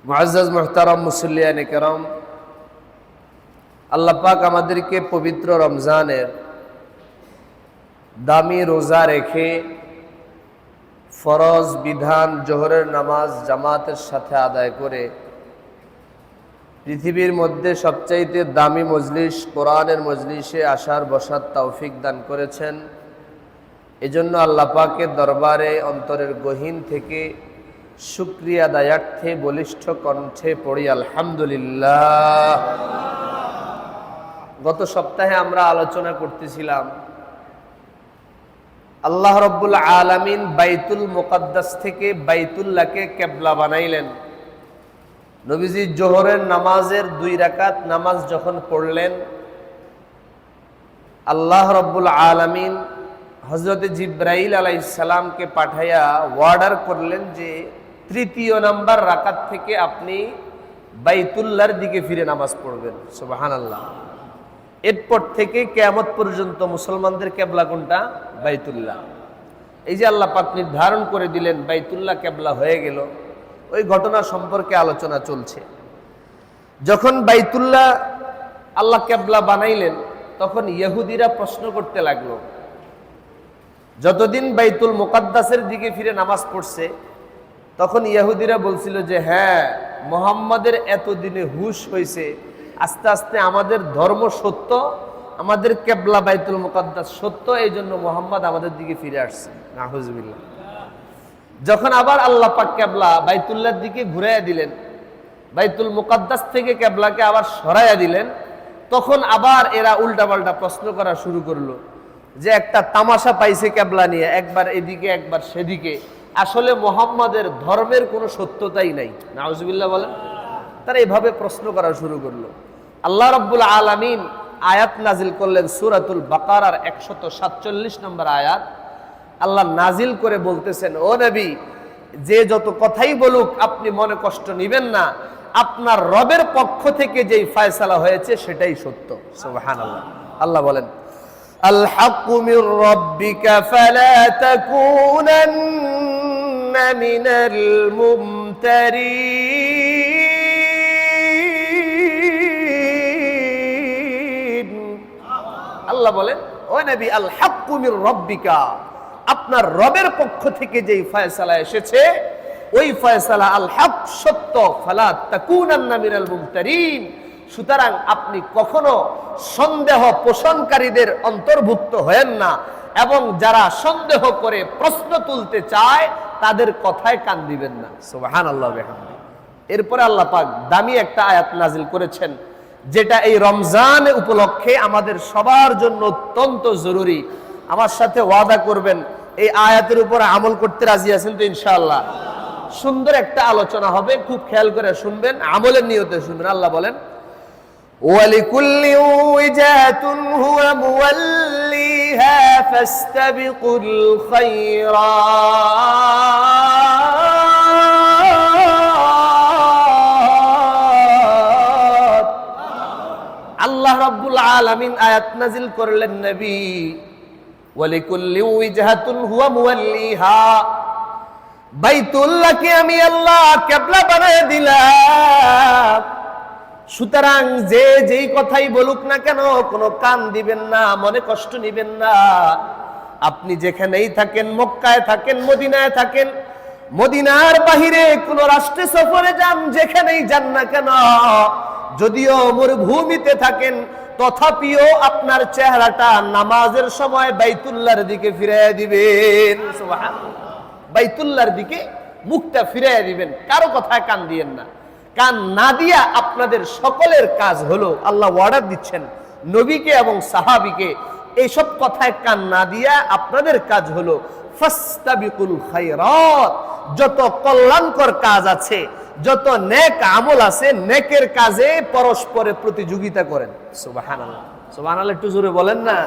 মুআজ্জাজ মুহতারাম মুসল্লিয়ানে কেরাম, আল্লাহ পাক আমাদেরকে পবিত্র রমজানের দামি রোজা রেখে ফরজ বিধান জোহরের নামাজ জামাতের সাথে আদায় করে পৃথিবীর মধ্যে সবচাইতে দামি মজলিস কোরআনের মজলিসে আসার বসার তৌফিক দান করেছেন। এজন্য আল্লাহ পাকের দরবারে অন্তরের গহীন থেকে শুকরিয়া আদায়ার্থে বলিষ্ঠ কণ্ঠে পড়ি আলহামদুলিল্লাহ। গত সপ্তাহে আমরা আলোচনা করতেছিলাম আল্লাহ রব্বুল আলামিন বাইতুল মুকাদ্দাস থেকে বাইতুল্লাহকে কিবলা বানাইলেন। নবীজি জোহরের নামাজের 2 রাকাত নামাজ যখন পড়লেন, আল্লাহ রব্বুল আলামিন হযরত জিবরাইল আলাইহিস সালামকে পাঠাইয়া অর্ডার করলেন যে 3য় নাম্বার রাকাত থেকে আপনি বাইতুল্লাহর দিকে ফিরে নামাজ পড়বেন। সুবহানাল্লাহ। এরপর থেকে কিয়ামত পর্যন্ত মুসলমানদের কিবলা কোনটা? বাইতুল্লাহ। এই যে আল্লাহ পাক নির্ধারণ করে দিলেন বাইতুল্লাহ কিবলা হয়ে গেল, ওই ঘটনা সম্পর্কে আলোচনা চলছে। যখন বাইতুল্লাহ আল্লাহ কিবলা বানাইলেন, তখন ইহুদিরা প্রশ্ন করতে লাগলো। যতদিন বাইতুল মুকাদ্দাসের দিকে ফিরে নামাজ পড়ছে, তখন ইহুদিরা বলছিল যে হ্যাঁ, মুহাম্মাদের এতদিনে হুশ হয়েছে, আস্তে আস্তে আমাদের ধর্ম সত্য, আমাদের কিবলা বাইতুল মুকাদ্দাস সত্য, এই জন্য মুহাম্মদ আমাদের দিকে ফিরে আসছে। নাউজুবিল্লাহ। যখন আবার আল্লাহ পাক কিবলা বাইতুল্লাহর দিকে ঘুরাইয়া দিলেন, বাইতুল মুকাদ্দাস থেকে কিবলাকে আবার সরাইয়া দিলেন, তখন আবার এরা উল্টাপাল্টা প্রশ্ন করা শুরু করলো যে একটা তামাশা পাইছে কিবলা নিয়ে, একবার এদিকে একবার সেদিকে, আসলে মুহাম্মাদের ধর্মের কোনো সত্যতাই নাই। নাউজুবিল্লাহ বলেন। তারা এইভাবে প্রশ্ন করা শুরু করলো। আল্লাহ রাব্বুল আলামিন আয়াত নাজিল করলেন সূরাতুল বাকারার 147 নম্বর আয়াত। আল্লাহ নাজিল করে বলতেছেন, ও নবী, যে যত কথাই বলুক আপনি মনে কষ্ট নেবেন না, আপনার রবের পক্ষ থেকে যেই ফয়সালা হয়েছে সেটাই সত্য। সুবহানাল্লাহ। আল্লাহ বলেন, আল হাক্কু মির রাব্বিকা ফালা তাকুনান্না মিনাল মুমতারিন। আল্লাহ বলেন, ও নবী, আল হাক্কু মির রাব্বিকা, আপনার রবের পক্ষ থেকে যেই ফয়সালা এসেছে ওই ফয়সালা আল হক, সত্য। ফালা তাকুনান্না মিনাল মুমতারিন, সুতরাং আপনি কখনো সন্দেহ পোষণকারীদের অন্তর্ভুক্ত হয়েন না, এবং যারা সন্দেহ করে প্রশ্ন তুলতে চায় তাদের কথায় কান দিবেন না। সুবহানাল্লাহ বিহামদি। এরপরে আল্লাহ পাক দামি একটা আয়াত নাজিল করেছেন, যেটা এই রমজান উপলক্ষে আমাদের সবার জন্য অত্যন্ত জরুরি। আমার সাথে ওয়াদা করবেন এই আয়াতের উপর আমল করতে রাজি আছেন তো? ইনশাআল্লাহ। সুন্দর একটা আলোচনা হবে, খুব খেয়াল করে শুনবেন, আমলের নিয়তে শুনবেন। আল্লাহ বলেন, ওয়ালিকুল্লি উওয়াজাতুন হুয়া মুওয়াল্লিহা ফাস্তাবিকুল খায়রাত। আল্লাহ রাব্বুল আলামিন আয়াত নাজিল করলেন, নবী, ওয়ালিকুল্লি উওয়াজাতুন হুয়া মুওয়াল্লিহা, বাইতুল্লাহকে আমি আল্লাহ কিবলা বানায় দিলাম। সুতরাং যে যেই কথাই বলুক না কেন, কোনো কান দিবেন না, মনে কষ্ট নিবেন না। আপনি যেখানেই থাকেন, মক্কায় থাকেন, মদিনায় থাকেন, মদিনার বাহিরে কোন রাষ্ট্রে সফরে যান, যেখানেই যান না কেন, যদিও মরুভূমিতে থাকেন, তথাপিও আপনার চেহারাটা নামাজের সময় বাইতুল্লাহর দিকে ফিরাইয়া দিবেন। সুবহানাল্লাহ। বাইতুল্লাহর দিকে মুখটা ফিরাইয়া দিবেন, কারো কথায় কান দিয়েন না। কান না দিয়া আপনাদের সকলের কাজ হলো, আল্লাহ অর্ডার দিচ্ছেন নবীকে এবং সাহাবীকে, এইসব কথায় কান না দিয়া আপনাদের কাজ হলো ফাস্তাবিকুল খায়রাত, যত কল্যাণকর কাজ আছে, যত নেক আমল আছে, নেকের কাজে পরস্পরে প্রতিযোগিতা করেন। সুবহানাল্লাহ। সুবহানাল্লাহ একটু জোরে বলেন না।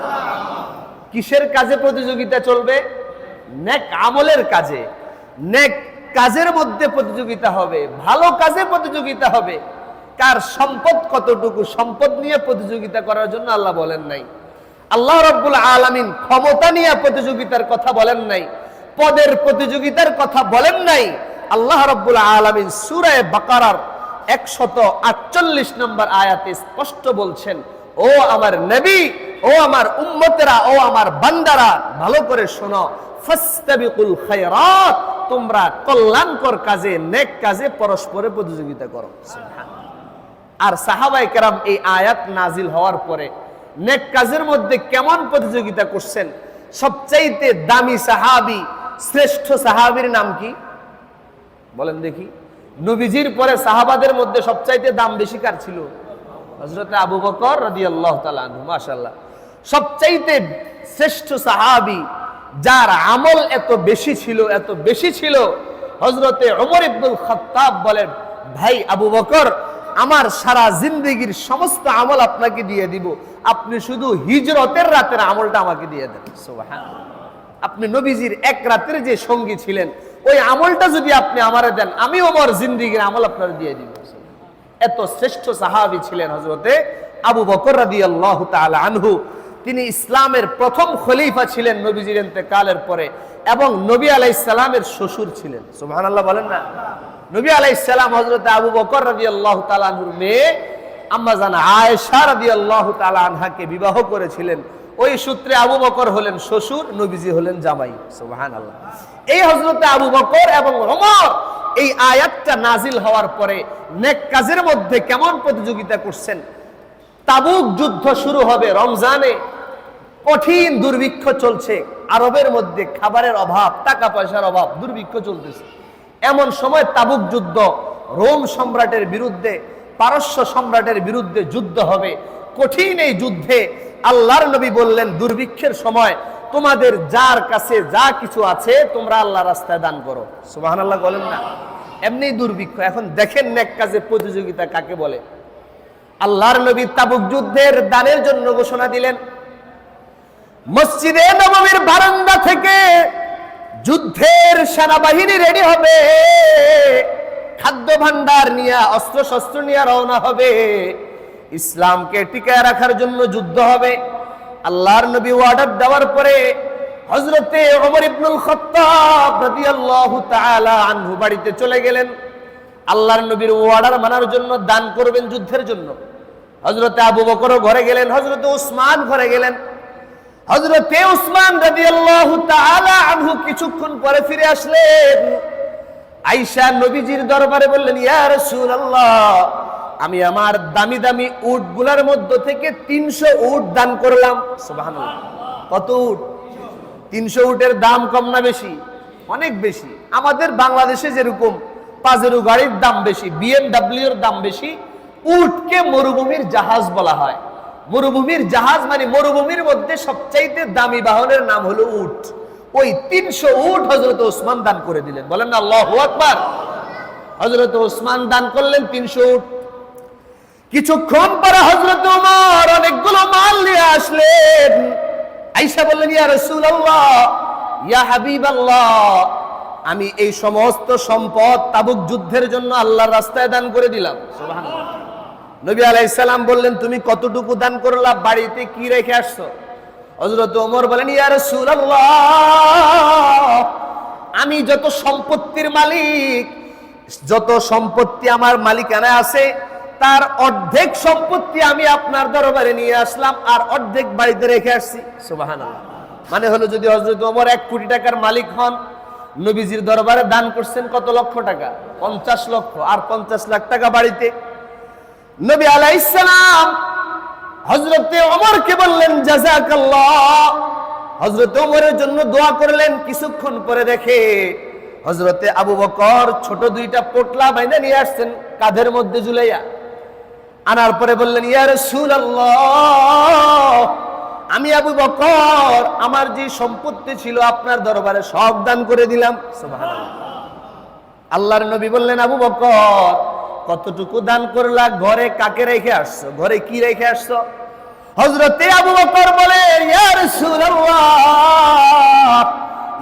কিসের কাজে প্রতিযোগিতা চলবে? নেক আমলের কাজে। নেক কাজের মধ্যে প্রতিযোগিতা হবে, ভালো কাজে প্রতিযোগিতা হবে। কার সম্পদ কতটুকু, সম্পদ নিয়ে প্রতিযোগিতা করার জন্য আল্লাহ বলেন নাই। আল্লাহ রাব্বুল আলামিন ক্ষমতা নিয়ে প্রতিযোগিতার কথা বলেন নাই, পদের প্রতিযোগিতার কথা বলেন নাই। আল্লাহ রাব্বুল আলামিন সূরা বাকারার 148 নম্বর আয়াতে স্পষ্ট বলছেন, ও আমার নবী, ও আমার উম্মতেরা, ও আমার বান্দারা, ভালো করে শোনো, ফাসতাবিকুল খায়রাত, তোমরা কল্যাণকর কাজে, নেক কাজে পরস্পরে প্রতিযোগিতা করো। আর সাহাবায়ে কেরাম এই আয়াত নাজিল হওয়ার পরে নেক কাজের মধ্যে কেমন প্রতিযোগিতা করছেন? সবচাইতে দামি সাহাবী, শ্রেষ্ঠ সাহাবীর নাম কি বলেন দেখি? নবীজির পরে সাহাবাদের মধ্যে সবচাইতে দাম বেশি কার ছিল? হযরত আবু বকর রাদিয়াল্লাহু তাআলা আনহু। মাশাআল্লাহ, সবচাইতে শ্রেষ্ঠ সাহাবী, যার আমল এত বেশি ছিল, হযরতে ওমর ইবনুল খাত্তাব বলেন, ভাই আবু বকর, আমার সারা জিন্দেগীর সমস্ত আমল আপনাকে দিয়ে দিব, আপনি শুধু হিজরতের রাতের আমলটা আমাকে দিয়ে দেন। সুবহানাল্লাহ, আপনি নবীজির এক রাতের যে সঙ্গী ছিলেন, ওই আমলটা যদি আপনি আমারে দেন, আমি ওমর জিন্দেগীর আমল আপনার দিয়ে দিব। এত শ্রেষ্ঠ সাহাবী ছিলেন হযরতে আবু বকর রাদিয়াল্লাহু তাআলা আনহু। তিনি ইসলামের প্রথম খলিফা ছিলেন নবীজির ইন্তেকালের পরে, এবং নবী আলাইহিস সালামের শ্বশুর ছিলেন। সুবহানাল্লাহ বলেন না? নবী আলাইহিস সালাম হযরত আবু বকর রাদিয়াল্লাহু তাআলা আনহুর মেয়ে আম্মা জানা আয়েশা রাদিয়াল্লাহু তাআলা আনহাকে বিবাহ করেছিলেন। ওই সূত্রে আবু বকর হলেন শ্বশুর, নবীজি হলেন জামাই। সুবহানাল্লাহ। এই হযরত আবু বকর এবং ওমর এই আয়াতটা নাজিল হওয়ার পরে নেক কাজের মধ্যে কেমন প্রতিযোগিতা করছেন। তাবুক যুদ্ধ শুরু হবে রমজানে, কঠিন দুর্ভিক্ষ চলছে, আরবের মধ্যে খাবারের অভাব, টাকা পয়সার অভাব, দুর্ভিক্ষ চলতেছে। এমন সময় তাবুক যুদ্ধ, রোম সম্রাটের বিরুদ্ধে, পারস্য সম্রাটের বিরুদ্ধে যুদ্ধ হবে। কঠিন এই যুদ্ধে আল্লাহর নবী বললেন, দুর্ভিক্ষের সময় তোমাদের যার কাছে যা কিছু আছে তোমরা আল্লাহর রাস্তায় দান করো। সুবহানাল্লাহ বলেন না? এমনি দুর্ভিক্ষ। এখন দেখেন নেক কাজে প্রতিযোগিতা কাকে বলে। আল্লাহর নবী তাবুক যুদ্ধের দানের জন্য ঘোষণা দিলেন। মসজিদে নববীর বারান্দা থেকে যুদ্ধের সেনাবাহিনী রেডি হবে, খাদ্য ভান্ডার নিয়ে, অস্ত্র শস্ত্র নিয়ে রওনা হবে, ইসলামকে টিকায় রাখার জন্য যুদ্ধ হবে। আল্লাহর নবী অর্ডার দেওয়ার পরে হযরতে ওমর ইবনুল খাত্তাব রাদিয়াল্লাহু তাআলা আনহু বাড়িতে চলে গেলেন। আল্লাহর নবীর অর্ডার মানার জন্য, দান করবেন যুদ্ধের জন্য। হযরতে আবু বকরও ঘরে গেলেন, হযরতে উসমান ঘরে গেলেন। হযরতে উসমান রাদিয়াল্লাহু তাআলা আনহু কিছুক্ষণ পরে ফিরে আসলেন। আয়েশা নবীজির দরবারে বললেন, ইয়া রাসূলুল্লাহ, আমি আমার দামি দামি উটগুলোর মধ্য থেকে 300 উট দান করলাম। সুবহানাল্লাহ। কত উট? 300 উটের দাম কম না বেশি? অনেক বেশি। আমাদের বাংলাদেশে যেরকম পাজেরো গাড়ির দাম বেশি, BMW এর দাম বেশি, উটকে মরুভূমির জাহাজ বলা হয়। মরুভূমির জাহাজ মানে মরুভূমির মধ্যে সবচাইতে দামি বাহনের নাম হলো উট। ওই 300 উট হযরত ওসমান দান করে দিলেন। বলেন না আল্লাহু আকবার। হযরত ওসমান দান করলেন 300 উট। কিছুক্ষণ পরে হযরত ওমর অনেকগুলো মাল নিয়ে আসলেন। আয়েশা বললেন, ইয়া রাসূলুল্লাহ, ইয়া হাবিবাল্লাহ, আমি এই সমস্ত সম্পদ তাবুক যুদ্ধের জন্য আল্লাহর রাস্তায় দান করে দিলাম। সুবহানাল্লাহ। নবী আলাইহিস সালাম বললেন, তুমি কতটুকু দান করলা? বাড়িতে কি রেখে আসছো? হযরত ওমর বলেন, ইয়া রাসূলুল্লাহ, আমি যত সম্পত্তির মালিক, যত সম্পত্তি আমার মালিকানায় আছে, তার অর্ধেক সম্পত্তি আমি আপনার দরবারে নিয়ে আসলাম, আর অর্ধেক বাড়িতে রেখে আসছি। সুবহানাল্লাহ। মানে হলো, যদি হযরত ওমর 1 কোটি টাকার মালিক হন, নবীজির দরবারে দান করছেন কত লক্ষ টাকা? 50 লক্ষ, আর 50 লাখ টাকা বাড়িতে। নবী আলাইহিস সালাম হযরতে ওমরকে বললেন, জাযাকাল্লাহ। হযরত ওমরের জন্য দোয়া করলেন। কিছুক্ষণ পরে দেখে হযরতে আবু বকর ছোট 2টা পোটলা বাইনা নিয়ে আসছেন, কাঁধের মধ্যে ঝুলাইয়া। আনার পরে বললেন, ইয়া রাসূলুল্লাহ, আমি আবু বকর আমার যে সম্পত্তি ছিল আপনার দরবারে সব দান করে দিলাম। সুবহানাল্লাহ। আল্লাহর নবী বললেন, আবু বকর কতটুকু দান করলা? ঘরে কাকে রেখে আসছো? ঘরে কি রেখে আসছো? হযরতে আবু বকর বলেন, ইয়া রাসূলুল্লাহ,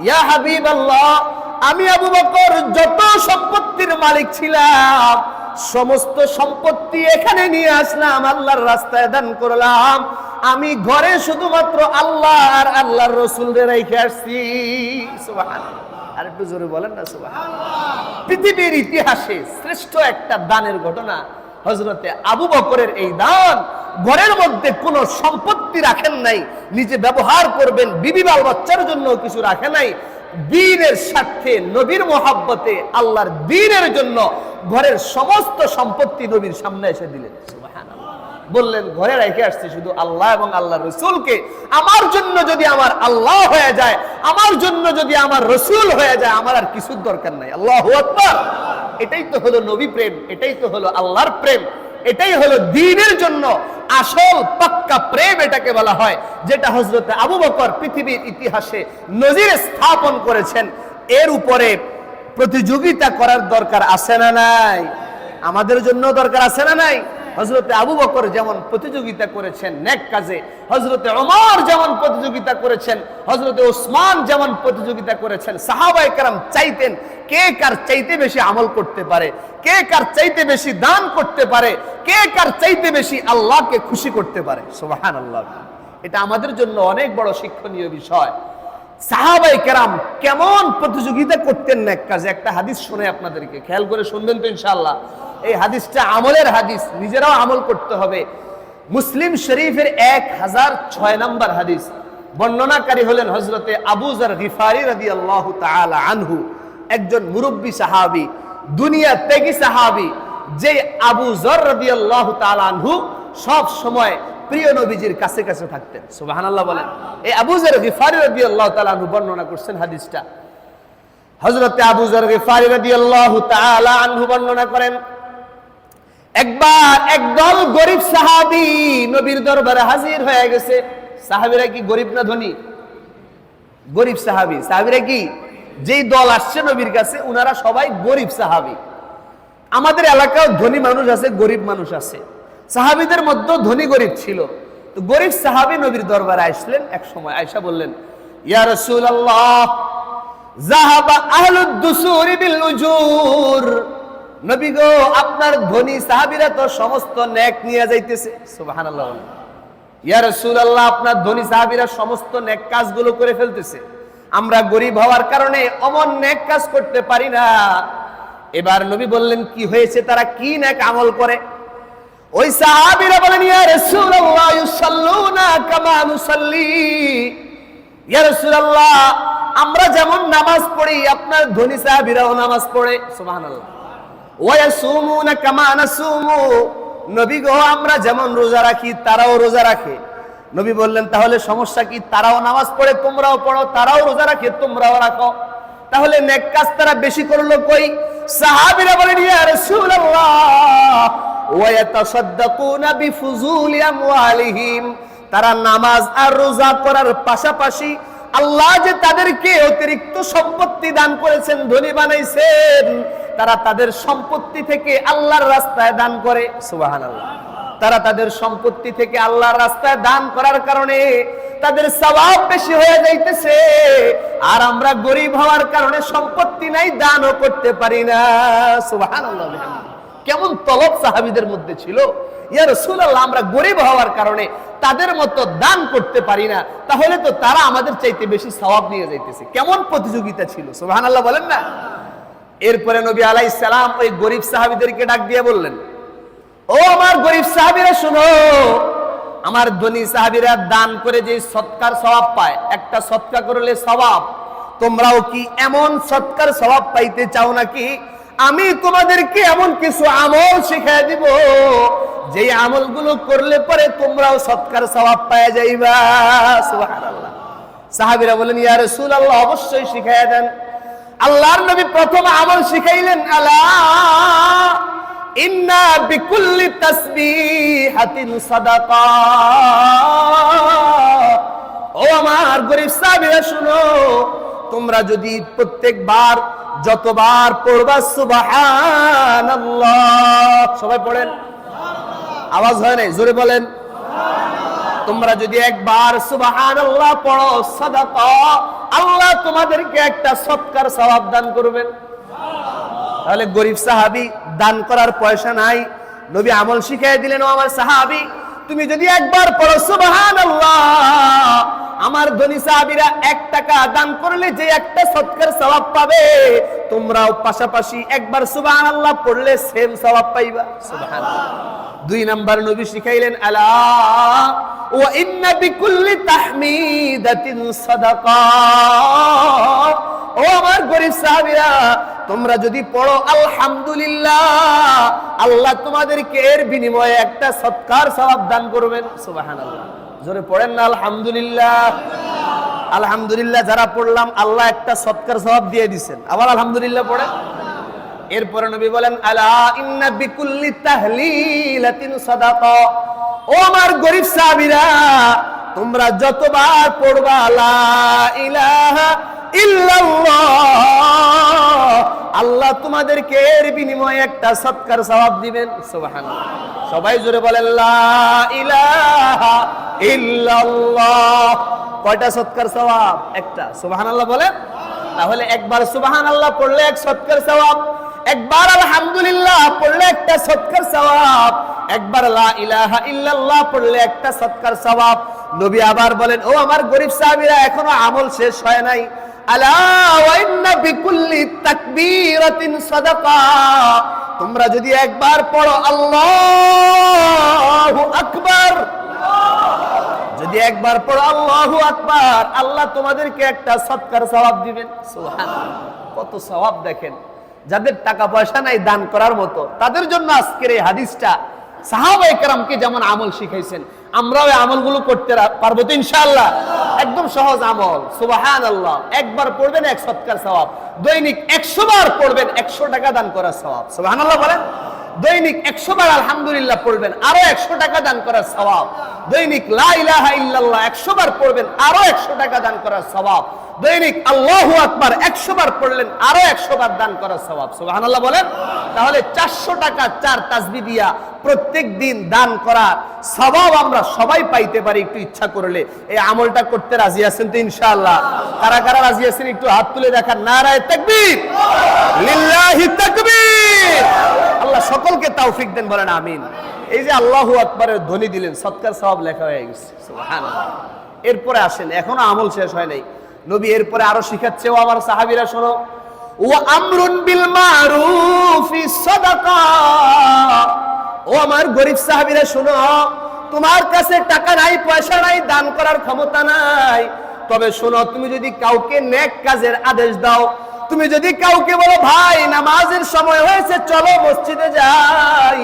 ইয়া হাবিবাল্লাহ, আমি আবু বকর যত সম্পত্তির মালিক ছিলাম সমস্ত সম্পত্তি এখানে নিয়ে আসলাম, আল্লাহর রাস্তায় দান করলাম। আমি ঘরে শুধুমাত্র আল্লাহ আর আল্লাহর রাসূলকে রেখে আসছি। সুবহানাল্লাহ। আর একটু জোরে বলেন না সুবহানাল্লাহ। পৃথিবীর ইতিহাসে শ্রেষ্ঠ একটা দানের ঘটনা হযরতে আবু বকরের এই দান। ঘরের মধ্যে কোনো সম্পত্তি রাখেন নাই, নিজে ব্যবহার করবেন, বিবি বাল বাচ্চার জন্য কিছু রাখে নাই, দ্বীনের স্বার্থে, নবীর মহব্বতে, আল্লাহর দ্বীনের জন্য ঘরের সমস্ত সম্পত্তি নবীর সামনে এসে দিলেন। সুবহানাল্লাহ। বললেন ঘরে রেখে আসছি শুধু আল্লাহ এবং আল্লাহর রাসূলকে। আমার জন্য যদি আমার আল্লাহ হয়ে যায়, আমার জন্য যদি আমার রাসূল হয়ে যায়, আমার আর কিছুর দরকার নাই। আল্লাহু আকবার। এটাই তো হলো নবী প্রেম, এটাই তো হলো আল্লাহর প্রেম, এটাই হলো দ্বীনের জন্য আসল পাক্কা প্রেম এটাকে বলা হয়, যেটা হযরতে আবু বকর পৃথিবীর ইতিহাসে নজির স্থাপন করেছেন। এর উপরে প্রতিযোগিতা করার দরকার আছে না নাই? আমাদের জন্য দরকার আছে না নাই? হযরতে আবু বকর যেমন প্রতিযোগিতা করেছেন নেক কাজে, হযরতে ওমর যেমন প্রতিযোগিতা করেছেন, হযরতে ওসমান যেমন প্রতিযোগিতা করেছেন, সাহাবায়ে কেরাম চাইতেন কে কার চাইতে বেশি আমল করতে পারে, কে কার চাইতে বেশি দান করতে পারে, কে কার চাইতে বেশি আল্লাহকে খুশি করতে পারে। সুবহানাল্লাহ। এটা আমাদের জন্য অনেক বড় শিক্ষণীয় বিষয়। সাহাবায়ে কেরাম কেমন প্রতিযোগিতা করতেন নেক কাজে। একটা হাদিস শুনে আপনাদেরকে, খেয়াল করে শুনবেন তো ইনশাআল্লাহ। এই হাদিসটা আমলের হাদিস, নিজেরাও আমল করতে হবে। মুসলিম শরীফের 1006 নম্বর হাদিস। বর্ণনাকারী হলেন হযরতে আবু যর গিফারি রাদিয়াল্লাহু তাআলা আনহু, একজন মুরব্বী সাহাবী, দুনিয়া ত্যাগী সাহাবী। যে আবু যর রাদিয়াল্লাহু তাআলা আনহু সব সময় প্রিয় নবীজির কাছে কাছে থাকতেন। সুবহানাল্লাহ বলেন। এই আবু যর গিফারি রাদিয়াল্লাহু তাআলা আনহু বর্ণনা করছেন হাদিসটা। হযরতে আবু যর গিফারি রাদিয়াল্লাহু তাআলা আনহু বর্ণনা করেন, একবার একদল গরিব সাহাবী নবীর দরবারে হাজির হয়ে গেছে। সাহাবীরা কি গরিব না ধনী? গরিব সাহাবী। সাহাবীরা কি, যেই দল আসছে নবীর কাছে উনারা সবাই গরিব সাহাবী। আমাদের এলাকাও ধনী মানুষ আছে, গরিব মানুষ আছে। সাহাবীদের মধ্যে ধনী গরিব ছিল। তো গরিব সাহাবী নবীর দরবারে আসলেন। এক সময় আয়েশা বললেন, ইয়া রাসূলুল্লাহ, যাহাবা আহলুদ দুসুরি বিল উজুর। নবী গো, আপনার ধনী সাহাবীরা তো সমস্ত নেক নিয়ে যাইতেছে। সুবহানাল্লাহ। ইয়া রাসূলুল্লাহ, আপনার ধনী সাহাবীরা সমস্ত নেক কাজগুলো করে ফেলতেছে, আমরা গরিব হওয়ার কারণে অমন নেক কাজ করতে পারি না। এবার নবী বললেন, কি হয়েছে, তারা কি নেক আমল করে? ওই সাহাবীরা বলেন, ইয়া রাসূলুল্লাহ, ইউসাল্লুনা কামা নুসাল্লি। ইয়া রাসূলুল্লাহ, আমরা যেমন নামাজ পড়ি আপনার ধনী সাহাবীরাও নামাজ পড়ে। সুবহানাল্লাহ। ওয়ায়াসুমুনা কামা নাসুমু। নবী গো, আমরা যেমন রোজা রাখি তারাও রোজা রাখে। নবী বললেন, তাহলে সমস্যা কি? তারাও নামাজ পড়ে তোমরাও পড়ো, তারাও রোজা রাখে তোমরাও রাখো, তাহলে নেক কাজ তারা বেশি করলো কই? সাহাবীরা বলেন, ইয়া রাসূলুল্লাহ, ওয়ায়াতাসাদদাকুনা বিফুজুলি আমওয়ালিহিম। তারা নামাজ আর রোজা করার পাশাপাশি আল্লাহ যে তাদেরকে অতিরিক্ত সম্পত্তি দান করেছেন, ধনী বানাইছেন, তারা তাদের সম্পত্তি থেকে আল্লাহর রাস্তায় দান করে। সুবহানাল্লাহ। তারা তাদের সম্পত্তি থেকে আল্লাহর রাস্তায় দান করার কারণে তাদের সওয়াব বেশি হয়ে যাইতেছে, আর আমরা গরিব হওয়ার কারণে সম্পত্তি নাই, দানও করতে পারি না। সুবহানাল্লাহ। কেমন তলব সাহাবীদের মধ্যে ছিল। ইয়া রাসূলুল্লাহ, আমরা গরিব হওয়ার কারণে তাদের মতো দান করতে পারি না, তাহলে তো তারা আমাদের চাইতে বেশি সওয়াব নিয়ে যাইতেছে। কেমন প্রতিযোগিতা ছিল। সুবহানাল্লাহ বলেন না। এরপরে নবী আলাইহিস সালাম ওই গরিব সাহাবীদেরকে ডাক দিয়ে বললেন, ও আমার গরিব সাহাবীরা শুনো, আমার ধনী সাহাবীরা দান করে যে সৎকার সওয়াব পায়, একটা সৎকার করলে সওয়াব, তোমরাও কি এমন সৎকার সওয়াব পাইতে চাও নাকি? আমি তোমাদেরকে এমন কিছু আমল শিখাই দিব, যে আমলগুলো করলে পরে তোমরাও সৎকার সওয়াব পাওয়া যাইবা। সুবহানাল্লাহ। সাহাবীরা বলেন, ইয়া রাসূলুল্লাহ, অবশ্যই শিখাইয়া দেন। আল্লাহর নবী প্রথম আমল শিখাইলেন, আলা ইন্না বিকুল্লি তাসবিহাতিন সাদাকা। ও আমার গরিব সাহাবীরা শুনো, তোমরা যদি প্রত্যেকবার যতবার পড়বা সুবহানাল্লাহ, সবাই পড়েন, আওয়াজ হয় নাই, জোরে বলেন। তোমরা যদি একবার সুবহানাল্লাহ পড়ো, সাদাকা, আল্লাহ তোমাদেরকে একটা সৎকার সওয়াব দান করবেন। তাহলে গরিব সাহাবী, দান করার পয়সা নাই, নবী আমল শিখিয়ে দিলেন, ও আমার সাহাবী তুমি যদি একবার পড়ো সুবহানাল্লাহ, আমার ধনী সাহাবীরা 1 টাকা দান করলে যে একটা সদকার সওয়াব পাবে, তোমরাও পাশাপাশি একবার সুবহানাল্লাহ পড়লে সেম সওয়াব পাইবা। সুবহানাল্লাহ। 2 নাম্বার নবী শিখাইলেন, আলা ওয়া ইন্না বিকুল্লি তাহমিদাতিন সাদাকা। ও আমার গরীব সাহাবীরা, তোমরা যদি পড়ো আলহামদুলিল্লাহ, আল্লাহ তোমাদেরকে এর বিনিময়ে একটা সৎকার সওয়াব দান করবেন। সুবহানাল্লাহ। জোরে পড়েন না আলহামদুলিল্লাহ। আলহামদুলিল্লাহ যারা পড়লাম, আল্লাহ একটা সৎকার সওয়াব দিয়ে দিবেন। আবার আলহামদুলিল্লাহ পড়েন। এরপরে নবী বলেন, আলা ইন্না বিকুল্লি তাহলিলাতিন সাদাকা। ও আমার গরীব সাহাবীরা, তোমরা যতবার পড়বা লা ইলাহা ইল্লাল্লাহ, আল্লাহ তোমাদেরকে এর বিনিময়ে একটা সৎকার সওয়াব দিবেন। সুবহানাল্লাহ। সবাই জোরে বলেন লা ইলাহা ইল্লাল্লাহ। কয়টা সৎকার সওয়াব? একটা। সুবহানাল্লাহ বলেন। তাহলে একবার সুবহানাল্লাহ পড়লে এক সৎকার সওয়াব, একবার আলহামদুলিল্লাহ পড়লে একটা সৎকার সওয়াব, একবার লা ইলাহা ইল্লাল্লাহ পড়লে একটা সৎকার সওয়াব। নবী আবার বলেন, ও আমার গরীব সাহাবীরা, এখনো আমল শেষ হয় নাই। আলা ওয়া ইন্না বিকুল্লি তাকবীরাতিন সাদাকা। তোমরা যদি একবার পড়ো আল্লাহু আকবার, যদি একবার পড়ো আল্লাহু আকবার, আল্লাহ তোমাদেরকে একটা সৎকার সওয়াব দিবেন। সুবহানাল্লাহ। কত সওয়াব দেখেন। যাদের টাকা পয়সা নাই দান করার মতো, তাদের জন্য আজকের এই হাদিসটা। সাহাবায়ে কেরামকে যেমন আমল শিখাইছেন, আমরাও এই আমলগুলো করতে পারবো তো ইনশাআল্লাহ। একদম সহজ আমল। সুবহানাল্লাহ একবার পড়বেন এক সৎকার সওয়াব, দৈনিক 100 বার পড়বেন 100 টাকা দান করার সওয়াব। সুবহানাল্লাহ বলেন। দৈনিক 100 বার আলহামদুলিল্লাহ পড়বেন, আরো 100 টাকা দান করার সওয়াব। দৈনিক লা ইলাহা ইল্লাল্লাহ 100 বার পড়বেন, আরো 100 টাকা দান করার সওয়াব। দৈনিক আল্লাহু আকবার 100 বার পড়লেন, আরো 100 বার দান করার সওয়াব। সুবহানাল্লাহ বলেন। তাহলে 400 টাকা 4 তাসবিহ দিয়া প্রত্যেক দিন দান করার সওয়াব আমরা সবাই পাইতে পারি একটু ইচ্ছা করলে। এই আমলটা করতে রাজি আছেন তো ইনশাআল্লাহ? কারা কারা রাজি আছেন একটু হাত তুলে দেখান। নারায়ে তাকবীর, লিল্লাহি তাকবীর। আল্লাহ সকলকে তৌফিক দেন, বলেন আমিন। এই যে আল্লাহু আকবারের ধ্বনি দিলেন, সৎকার সওয়াব লেখা হয়ে গেছে। সুবহানাল্লাহ। এরপরে আসেন, এখনো আমল শেষ হয় নাই। নবী এরপরে আরো শিখাচ্ছে, ও আমার সাহাবীরা শোনো, ওয়া আমরুন বিল মারুফি সাদাকা। ও আমার গরীব সাহাবীরা শোনো, তোমার কাছে টাকা নাই, পয়সা নাই, দান করার ক্ষমতা নাই, তবে শোনো, তুমি যদি কাউকে নেক কাজের আদেশ দাও, তুমি যদি কাউকে বলো, ভাই নামাজের সময় হয়েছে, চলো মসজিদে যাই,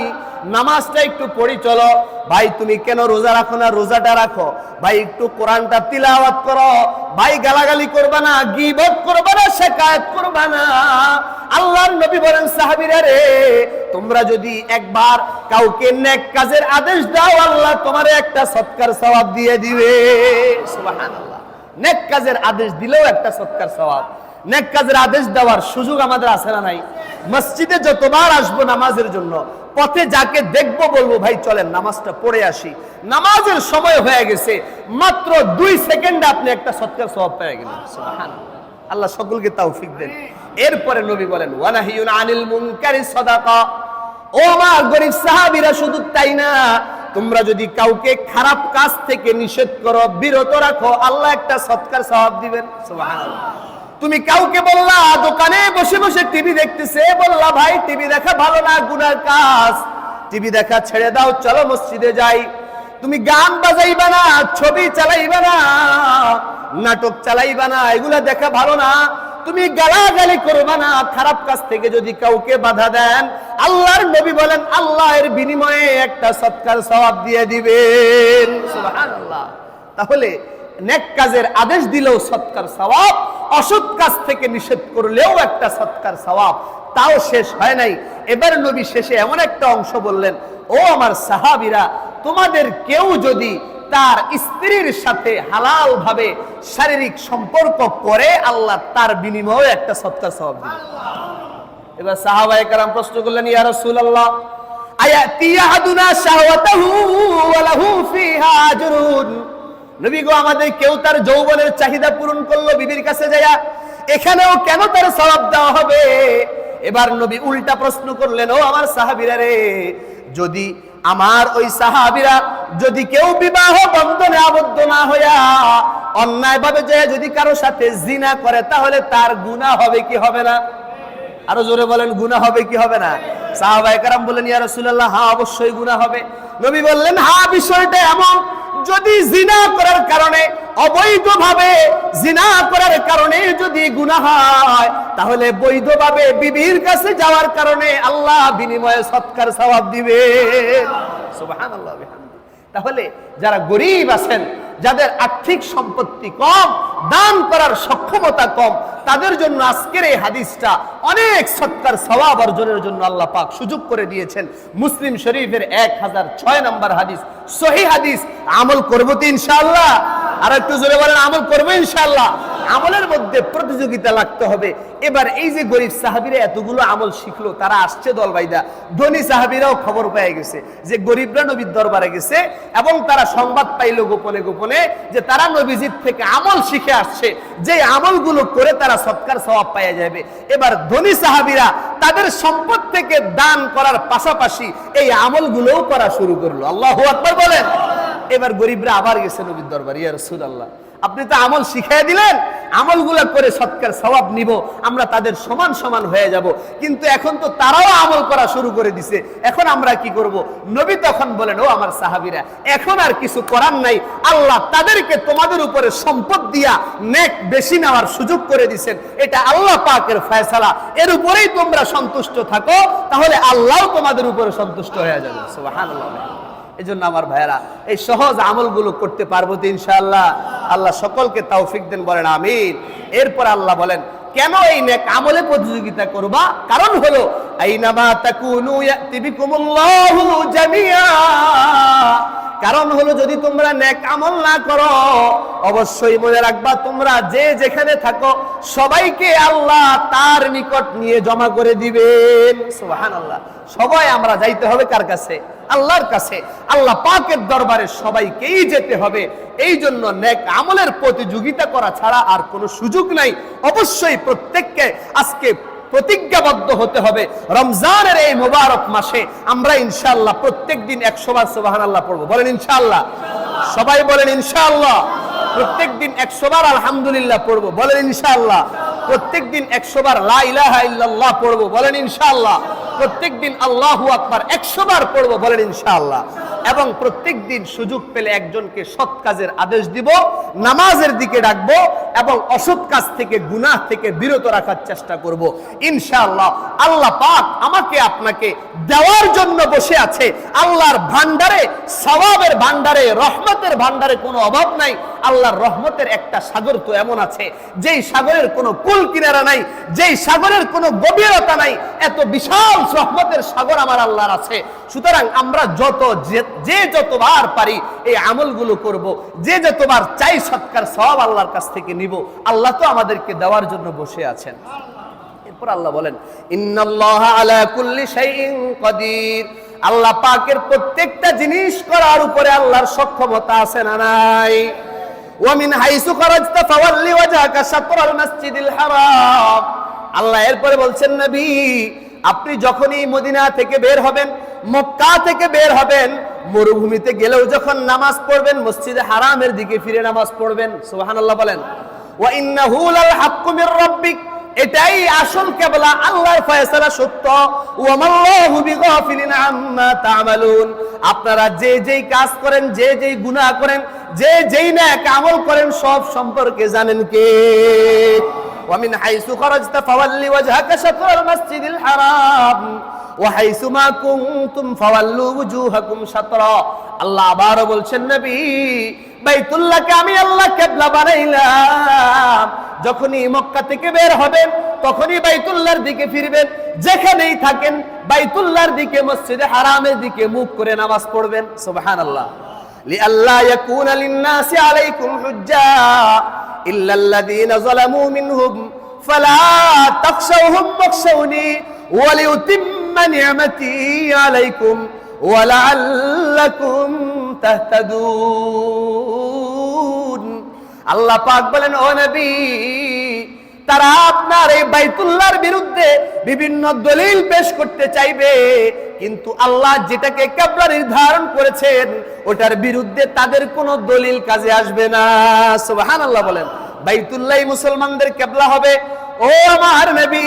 নামাজটা একটু পড়ি চলো। ভাই তুমি কেন রোজা রাখো না, রোজাটা রাখো। ভাই একটু কোরআনটা তিলাওয়াত করো। ভাই গালাগালি করবা না, গীবত করবা না, শিকায়াত করবা না। আল্লাহর নবী বলেন, সাহাবীরা রে, তোমরা যদি একবার কাউকে নেক কাজের আদেশ দাও, আল্লাহ তোমারে একটা সৎকার সওয়াব দিয়ে দিবে। সুবহানাল্লাহ। নেক কাজের আদেশ দিলেও একটা সৎকার সওয়াব। নেক কাজের আদেশ দেওয়ার সুযোগ আমাদের আছে না নাই? মসজিদে যতবার আসবো নামাজের জন্য, পথে যাকে দেখবো বলবো, ভাই চলেন নামাজটা পড়ে আসি। নামাজের সময় হয়ে গেছে, মাত্র 2 সেকেন্ডে আপনি একটা সৎকার সওয়াব পেয়ে গেলেন। সুবহানাল্লাহ। আল্লাহ সকলকে তৌফিক দেন। এরপরে নবী বলেন, ওয়া নাহিয়ুন আনিল মুনকারি সাদাকা। ও আমার গরীব সাহাবীরা, শুধু তাই না, তোমরা যদি কাউকে খারাপ কাজ থেকে নিষেধ করো, বিরত রাখো, আল্লাহ একটা সৎকার সওয়াব দিবেন। সুবহানাল্লাহ। তুমি কাউকে বললা, দোকানে বসে বসে টিভি দেখতেছে, বললা, ভাই টিভি দেখা ভালো না, গুনার কাজ, টিভি দেখা ছেড়ে দাও, চলো মসজিদে যাই। তুমি গান বাজাইবা না, ছবি চালাইবা না, নাটক চালাইবা না, এগুলা দেখা ভালো না। তুমি গালাগালি করবা না। খারাপ কাজ থেকে যদি কাউকে বাধা দেন, আল্লাহর নবী বলেন, আল্লাহ এর বিনিময়ে একটা সৎকার সওয়াব দিয়ে দিবেন। সুবহানাল্লাহ। তাহলে নেক কাজের আদেশ দিলেও সৎকার সওয়াব, অসৎ কাজ থেকে নিষেধ করলেও একটা সৎকার সওয়াব। তাও শেষ হয় নাই। এবার নবী শেষে এমন একটা অংশ বললেন, ও আমার সাহাবীরা, তোমাদের কেউ যদি তার স্ত্রীর সাথে হালাল ভাবে শারীরিক সম্পর্ক করে, আল্লাহ তার বিনিময়ে একটা সৎকার সওয়াব দিবেন। এবার সাহাবায়ে কেরাম প্রশ্ন করলেন, ইয়া রাসূলুল্লাহ, আয়াতি আহাদুনা শাহওয়াতাহু ওয়া লাহু ফিহা আজরুন। নবী গো, আমাদের কেউ তার যৌবনের চাহিদা পূরণ করলো বিবির কাছে যায়া, এখানেও কেন তার সওয়াব দেওয়া হবে? এবার নবী উল্টা প্রশ্ন করলেন, ও আমার সাহাবীরা রে, যদি আমার ওই সাহাবীরা যদি কেউ বিবাহ বন্ধনে আবদ্ধ না হইয়া অন্যায় ভাবে যে যদি কারো সাথে জিনা করে তাহলে তার গুনাহ হবে কি হবে না? আরো জোরে বলেন, গুনাহ হবে কি হবে না? সাহাবায়ে কেরাম বললেন, ইয়া রাসূলুল্লাহ, হ্যাঁ অবশ্যই গুনাহ হবে। নবী বললেন, হ্যাঁ বিষয়টা এমন, যদি জিনা করার কারণে, অবৈধভাবে জিনা করার কারণে যদি গুনাহ হয় তাহলে বৈধভাবে বিবির কাছে যাওয়ার কারণে আল্লাহ বিনিময়ে সৎকার সওয়াব দিবে। সুবহানাল্লাহ বিহামদি। তাহলে যারা গরীব আছেন, যাদের আর্থিক সম্পত্তি কম, দান করার সক্ষমতা কম, তাদের জন্য আজকের এই হাদিসটা অনেক সৎকার সওয়াব অর্জনের জন্য আল্লাহ পাক সুযোগ করে দিয়েছেন। মুসলিম শরীফের 1006 নম্বর হাদিস, সহিহ হাদিস। আমল করব তো ইনশাআল্লাহ? আর একটু জোরে বলেন, আমল করব ইনশাআল্লাহ। আমলের মধ্যে প্রতিযোগিতা লাগতে হবে। এবার এই যে গরিব সাহাবীরা এতগুলো আমল শিখলো, তারা আসছে দল বাইদা, ধনী সাহাবীরাও খবর পেয়ে গেছে যে গরিবরা নবীর দরবারে গেছে, এবং তারা সংবাদ পাইল গোপনে গোপনে যে তারা নবীজির থেকে আমল শিখে আসছে, যে আমলগুলো করে তারা সৎকার সওয়াব পাওয়া যাবে। এবার ধনী সাহাবীরা তাদের সম্পদ থেকে দান করার পাশাপাশি এই আমলগুলোও করা শুরু করলো। আল্লাহু আকবার বলেন। এবার গরিবরা আবার গেছে নবীর দরবারে, ইয়া রাসূলুল্লাহ, আপনি তো আমল শিখিয়ে দিলেন, আমলগুলো করে সৎকার সওয়াব নিব, আমরা তাদের সমান সমান হয়ে যাব, কিন্তু এখন তো তারাও আমল করা শুরু করে দিছে, এখন আমরা কি করব? নবী তখন বলেন, ও আমার সাহাবীরা, এখন আর কিছু করার নাই, আল্লাহ তাদেরকে তোমাদের উপরে সম্পদ দিয়া নেক বেশি নেওয়ার সুযোগ করে দিবেন, এটা আল্লাহ পাকের ফয়সালা, এর উপরেই তোমরা সন্তুষ্ট থাকো, তাহলে আল্লাহও তোমাদের উপরে সন্তুষ্ট হয়ে যাবে। সুবহানাল্লাহ। এজন্য আমার ভাইয়েরা, এই সহজ আমলগুলো করতে পারবো তো ইনশাআল্লাহ? আল্লাহ সকলকে তৌফিক দেন, বলেন আমিন। এরপর আল্লাহ বলেন, কেন এই নেক আমলে প্রতিযোগিতা করবা? কারণ হলো আইনামা তাকুনু ইয়াতি বিকুমুল্লাহু জামিয়া। কারণ হলো যদি তোমরা নেক আমল না করো, অবশ্যই মনে রাখবা তোমরা যে যেখানে থাকো সবাইকে আল্লাহ তার নিকট নিয়ে জমা করে দিবেন। সুবহানাল্লাহ। সবাই আমরা যাইতে হবে কার কাছে? আল্লাহর কাছে। আল্লাহ পাকের দরবারে সবাইকেই যেতে হবে। এই জন্য নেক আমলের প্রতিযোগিতা করা ছাড়া আর কোনো সুযোগ নাই। অবশ্যই প্রত্যেককে আজকে প্রতিজ্ঞাবদ্ধ হতে হবে, রমজানের এই মোবারক মাসে আমরা ইনশাআল্লাহ প্রত্যেকদিন 100 বার সুবহানাল্লাহ পড়ব। বলেন ইনশাআল্লাহ। সবাই বলেন ইনশাআল্লাহ। প্রত্যেকদিন 100 বার আলহামদুলিল্লাহ পড়ব। বলেন ইনশাআল্লাহ। প্রত্যেকদিন 100 বার লা ইলাহা ইল্লাল্লাহ পড়ব। বলেন ইনশাআল্লাহ। প্রত্যেকদিন আল্লাহু আকবার 100 বার পড়ব। বলেন ইনশাআল্লাহ। এবং প্রত্যেকদিন সুযোগ পেলে একজনকে সৎ কাজের আদেশ দিব, নামাজের দিকে ডাকবো, এবং অসৎ কাজ থেকে, গুনাহ থেকে বিরত রাখার চেষ্টা করব ইনশাআল্লাহ। আল্লাহ পাক আমাকে আপনাকে দেওয়ার জন্য বসে আছে। আল্লাহর ভান্ডারে, সওয়াবের ভান্ডারে, রহমতের ভান্ডারে কোনো অভাব নাই। আল্লাহর রহমতের একটা সাগর তো এমন আছে যেই সাগরের কোনো কুল কিনারা নাই, যেই সাগরের কোনো গভীরতা নাই, এত বিশাল রহমতের সাগর আমার আল্লাহর আছে। সুতরাং আমরা যে যতবার পারি এই আমলগুলো করব, যে যতবার চাই সৎকার সওয়াব আল্লাহর কাছ থেকে নিব। আল্লাহ তো আমাদেরকে দেওয়ার জন্য বসে আছেন। এরপর আল্লাহ বলেন, ইন্নাল্লাহা আলা কুল্লি শাইইন কাদির। আল্লাহ পাকের প্রত্যেকটা জিনিস করার উপরে আল্লাহর সক্ষমতা আছে না নাই? ওয়া মিন হাইসু খারাজতা ফাওয়াল্লি ওয়াজহাকা শাতরাল মাসজিদিল হারাম। আল্লাহ এরপরে বলছেন, নবী আপনি যখনই মদিনা থেকে বের হবেন, মক্কা থেকে বের হবেন, মরুভূমিতে গেলেও যখন নামাজ পড়বেন, মসজিদে হারামের দিকে ফিরে নামাজ পড়বেন। সুবহানাল্লাহ বলেন। ওয়া ইন্নাহু লাল হাক্কু মির রাব্বিক। এটাই আসল কিবলা, আল্লাহর ফয়সালা সত্য। ওয়া মাল্লাহু বিগাফিলিন আম্মা তা'মালুন। আপনারা যে যেই কাজ করেন, যে যেই গুনাহ করেন, যে যেই নেক আমল করেন, সব সম্পর্কে জানেন কে? ওয়া মিন হাইসু খারাজতা ফাওয়াল্লি ওয়াজহাকা শাতরাল মাসজিদিল হারাম ওয়া হাইসু মা কুনতুম ফাওয়াল্লু ওয়ুজুহাকুম শাতরা। আল্লাহ আবারো বলছেন, নবী বাইতুল্লাহকে আমি আল্লাহ কিবলা বানাইলাম। যখনই মক্কা থেকে বের হবেন তখনই বাইতুল্লাহর দিকে ফিরবেন, যেখানেই থাকেন বাইতুল্লাহর দিকে, মসজিদে হারামের দিকে মুখ করে নামাজ পড়বেন। সুবহানাল্লাহ। লিআল্লা ইয়াকুনা লিন-নাসি আলাইকুম হুজ্জা ইল্লাল্লাযীনা যালামু মিনহুম ফালা তাখশাওহুম ওয়াখশাওনি ওয়া লিউতিম্মা নি'মাতি আলাইকুম ওয়া লাআল্লাকুম তাহতাদুন। আল্লাহ পাক বলেন, ও নবী, তারা আপনার এই বাইতুল্লাহর বিরুদ্ধে বিভিন্ন দলিল পেশ করতে চাইবে, কিন্তু আল্লাহ যেটাকে কিবলা নির্ধারণ করেছেন ওটার বিরুদ্ধে তাদের কোনো দলিল কাজে আসবে না। সুবহানাল্লাহ বলেন। বাইতুল্লাহ মুসলমানদের কিবলা হবে, ও আমার নবী।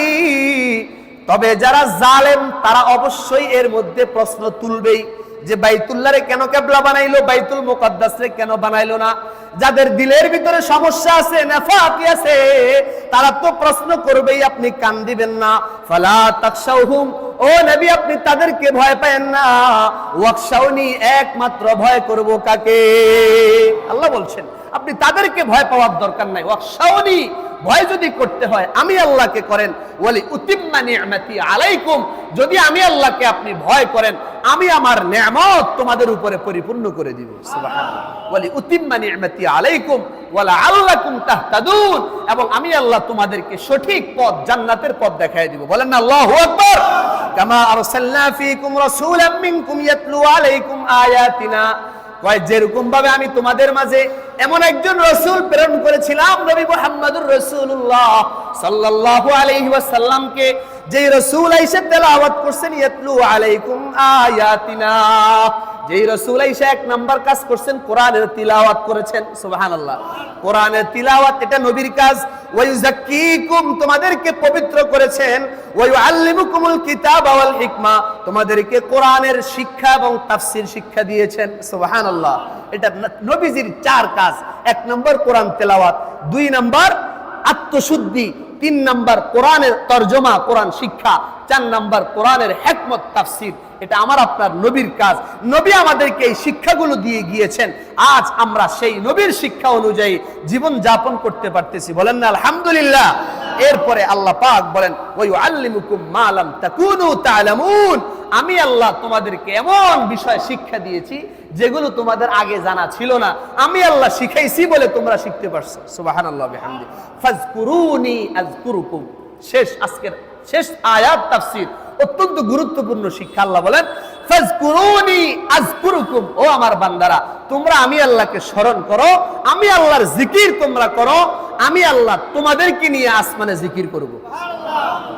তবে যারা জালেম তারা অবশ্যই এর মধ্যে প্রশ্ন তুলবেই যে বাইতুল্লাহরে কেন কিবলা বানাইলো, বাইতুল মুকাদ্দাসরে কেন বানাইলো না। যাদের দিলের ভিতরে সমস্যা আছে, নাফাকি আছে, তারা তো প্রশ্ন করবেই, আপনি কান দিবেন না। ফালা তাখশাউহুম, ও নবী আপনি তাদেরকে ভয় পায়েন না। ওয়াখশাউনি, একমাত্র ভয় করব কাকে? আল্লাহ বলছেন আপনি তাদেরকে ভয় পাওয়ার দরকার নাই। ওয়াখশাউনি, ভয় যদি করতে হয় আমি আল্লাহকে করেন। ওয়ালি উতিম্মা নি'মাতি আলাইকুম, যদি আমি আল্লাহকে আপনি ভয় করেন আমি আমার নেয়ামত তোমাদের উপরে পরিপূর্ণ করে দিব। সুবহানাল্লাহ। ওয়ালি উতিম্মা নি'মাতি আলাইকুম ওয়া লাআল্লাকুম তাহতাদুন, এবং আমি আল্লাহ তোমাদেরকে সঠিক পথ, জান্নাতের পথ দেখায় দিব। বলেন না আল্লাহু আকবার। কামা আরসালনা ফীকুম রাসূলাম মিনকুম ইয়াতলু আলাইকুম আয়াতিনা, কয় যেরকম ভাবে আমি তোমাদের মাঝে এমন একজন রাসূল প্রেরণ করেছিলাম, নবী মুহাম্মদুর রাসূলুল্লাহ সাল্লাল্লাহু আলাইহি ওয়াসাল্লামকে, যেই রাসূল আইসা তেলাওয়াত করছেন ইয়াতলু আলাইকুম আয়াতিনা, যেই রাসূল আইসা এক নাম্বার কাজ করছেন কোরআনের তিলাওয়াত করেছেন। সুবহানাল্লাহ। কোরআনের তিলাওয়াত এটা নবীর কাজ। ওয়া ইউযাক্কিকুম, তোমাদেরকে পবিত্র করেছেন। ওয়া ইউআল্লিমুকুমুল কিতাবা ওয়াল হিকমা, তোমাদেরকে কোরআনের শিক্ষা এবং তাফসীর শিক্ষা দিয়েছেন। সুবহানাল্লাহ। এটা নবীজির চার কাজ। এক নম্বর কোরআন তেলাওয়াত, দুই নম্বর আত্মশুদ্ধি, তিন নম্বর কোরআনের তরজমা, কোরআন শিক্ষা, চার নম্বর কোরআনের হিকমত তাফসীর। এটা আমার আপনার নবীর কাজ। নবী আমাদেরকে এই শিক্ষাগুলো দিয়ে গিয়েছেন। আজ আমরা সেই নবীর শিক্ষা অনুযায়ী জীবন যাপন করতে পারতেছি। বলেন না আলহামদুলিল্লাহ। এরপরে আল্লাহ পাক বলেন ওয়া ইউআল্লিমুকুম মা লাম তাকুনু তা'লামুন, আমি আল্লাহ তোমাদেরকে এমন বিষয় শিক্ষা দিয়েছি যেগুলো তোমাদের আগে জানা ছিল না, আমি আল্লাহ শিখাইছি বলে তোমরা শিখতে পারছো। সুবহানাল্লাহ বিহামদি। ফাজকুরুনি আযকুরুকুম, আজকের শেষ আয়াত তাফসীর, অত্যন্ত গুরুত্বপূর্ণ শিক্ষা। আল্লাহ বলেন ফাজকুরুনি আযকুরুকুম, ও আমার বান্দারা তোমরা আমি আল্লাহকে স্মরণ করো, আমি আল্লাহর জিকির তোমরা করো, আমি আল্লাহ তোমাদেরকে নিয়ে আসমানে জিকির করব।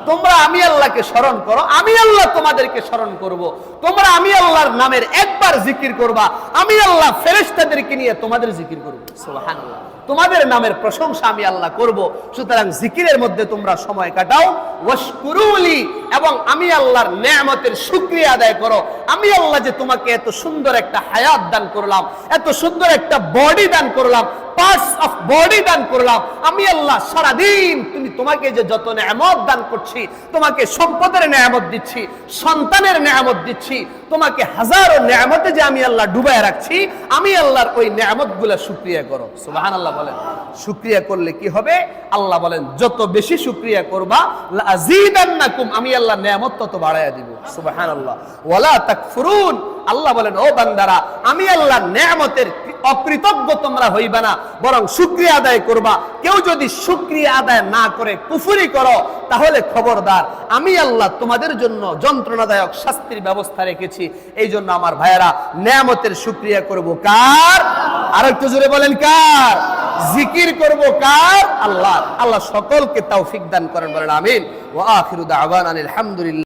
তোমরা আমি আল্লাহকে স্মরণ করো, আমি আল্লাহ তোমাদেরকে স্মরণ করব। তোমরা আমি আল্লাহর নামের একবার জিকির করবা, আমি আল্লাহ ফেরেশতাদেরকে নিয়ে তোমাদের জিকির করব। সুবহানাল্লাহ। তোমাদের নামের প্রশংসা আমি আল্লাহ করব। সুতরাং জিকিরের মধ্যে তোমরা সময় কাটাও। ওয়াশকুরুলি, এবং আমি আল্লাহর নেয়ামতের শুকরিয়া আদায় করো। আমি আল্লাহ যে তোমাকে এত সুন্দর একটা হায়াত দান করলাম, এত সুন্দর একটা বডি দান করলাম, পার্টস অফ বডি দান করলাম, আমি আল্লাহ সারাদিন তোমাকে যে যত নেয়ামত দান করছি, তোমাকে সম্পদের নেয়ামত দিচ্ছি, সন্তানের নেয়ামত দিচ্ছি, তোমাকে হাজারো নেয়ামতে যে আমি আল্লাহ ডুবায় রাখছি, আমি আল্লাহর ওই নেয়ামতগুলো শুকরিয়া করো। সুবহানাল্লাহ বলেন। শুকরিয়া করলে কি হবে? আল্লাহ বলেন যত বেশি শুকরিয়া করবা লাযীদান্নাকুম, আমি আল্লাহ নেয়ামত তত বাড়ায়া দিব। সুবহানাল্লাহ। ওয়ালা তাকফুরুন, আল্লাহ বলেন ও বান্দারা আমি আল্লাহর নেয়ামতের অকৃতজ্ঞ তোমরা হইবা না, বরং শুকরিয়া আদায় করবা। কেউ যদি শুকরিয়া আদায় না করে কুফরি করো, তাহলে খবরদার আমি আল্লাহ তোমাদের জন্য যন্ত্রণাদায়ক শাস্তির ব্যবস্থা রেখেছি। এই জন্য আমার ভাইয়েরা নেয়ামতের শুকরিয়া করব কার? আর একটু জোরে বলেন কার? জিকির করব কার? আল্লাহ। আল্লাহ সকলকে তৌফিক দান করেন, বলেন আমিন। ওয়া আখিরু দাওয়ানা আলহামদুলিল্লাহ।